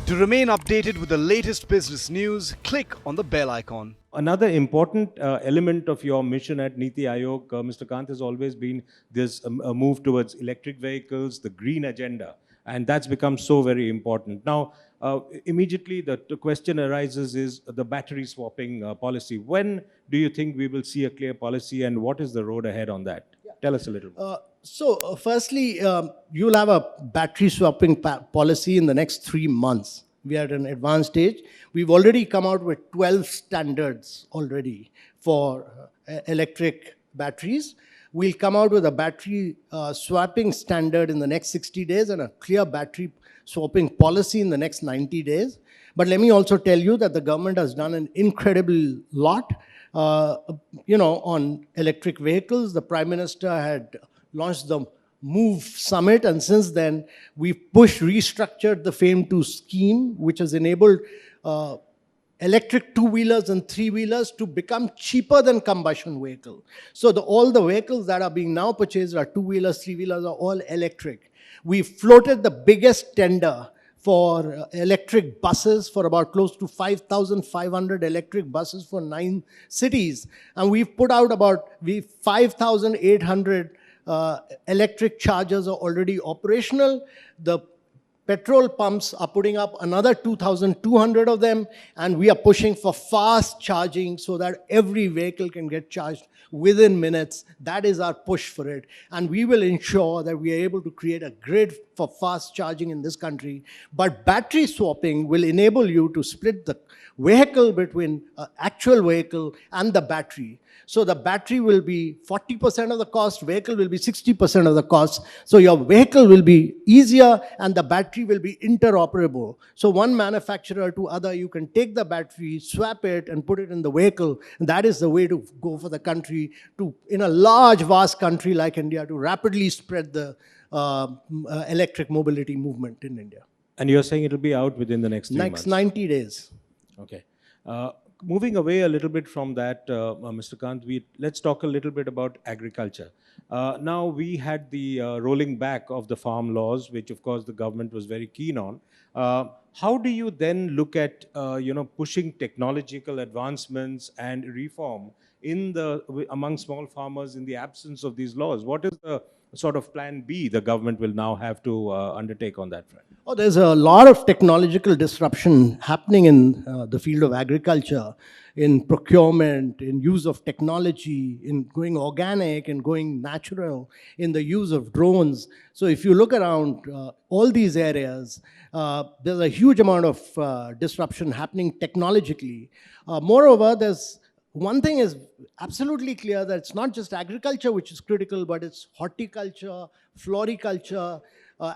To remain updated with the latest business news, click on the bell icon. Another important element of your mission at Niti Aayog, Mr. Kant, has always been this move towards electric vehicles, the green agenda, and that's become so very important. Now, immediately the question arises is the battery swapping policy. When do you think we will see a clear policy, and what is the road ahead on that? Tell us a little. Firstly, you'll have a battery swapping policy in the next 3 months. We are at an advanced stage. We've already come out with 12 standards already for electric batteries. We'll come out with a battery swapping standard in the next 60 days and a clear battery swapping policy in the next 90 days. But let me also tell you that the government has done an incredible lot. On electric vehicles, the Prime Minister had launched the MOVE Summit, and since then we've restructured the FAME2 scheme, which has enabled electric two-wheelers and three-wheelers to become cheaper than combustion vehicles. So all the vehicles that are being now purchased are two-wheelers, three-wheelers, are all electric. We floated the biggest tender for electric buses for about close to 5,500 electric buses for 9 cities. And we've put out about 5,800 electric chargers are already operational. The petrol pumps are putting up another 2,200 of them, and we are pushing for fast charging so that every vehicle can get charged within minutes. That is our push for it. And we will ensure that we are able to create a grid for fast charging in this country. But battery swapping will enable you to split the vehicle between actual vehicle and the battery. So the battery will be 40% of the cost, vehicle will be 60% of the cost. So your vehicle will be easier and the battery will be interoperable. So one manufacturer to other, you can take the battery, swap it and put it in the vehicle. And that is the way to go for the country, in a large, vast country like India, to rapidly spread the electric mobility movement in India. And you're saying it'll be out within the next 3 months? Next 90 days. Okay. Moving away a little bit from that, Mr. Kant, let's talk a little bit about agriculture. Now, we had the rolling back of the farm laws, which of course the government was very keen on. How do you then look at pushing technological advancements and reform among small farmers in the absence of these laws? What is the sort of plan B the government will now have to undertake on that front? Oh, there's a lot of technological disruption happening in the field of agriculture, in procurement, in use of technology, in going organic and going natural, in the use of drones. So if you look around all these areas, there's a huge amount of disruption happening technologically. Moreover, one thing is absolutely clear, that it's not just agriculture which is critical, but it's horticulture, floriculture,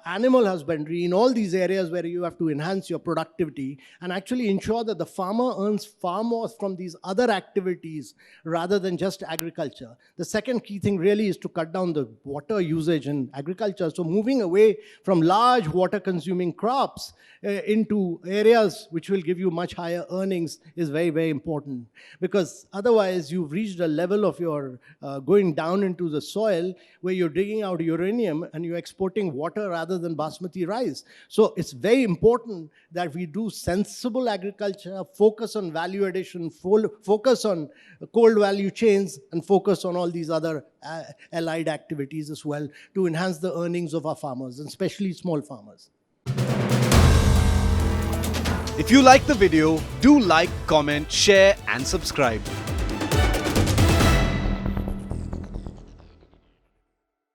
animal husbandry, in all these areas where you have to enhance your productivity and actually ensure that the farmer earns far more from these other activities rather than just agriculture. The second key thing really is to cut down the water usage in agriculture. So moving away from large water consuming crops into areas which will give you much higher earnings is very, very important, because otherwise you've reached a level of your going down into the soil where you're digging out uranium and you're exporting water rather than basmati rice. So it's very important that we do sensible agriculture, focus on value addition, focus on cold value chains, and focus on all these other allied activities as well to enhance the earnings of our farmers, and especially small farmers. If you like the video, do like, comment, share and subscribe.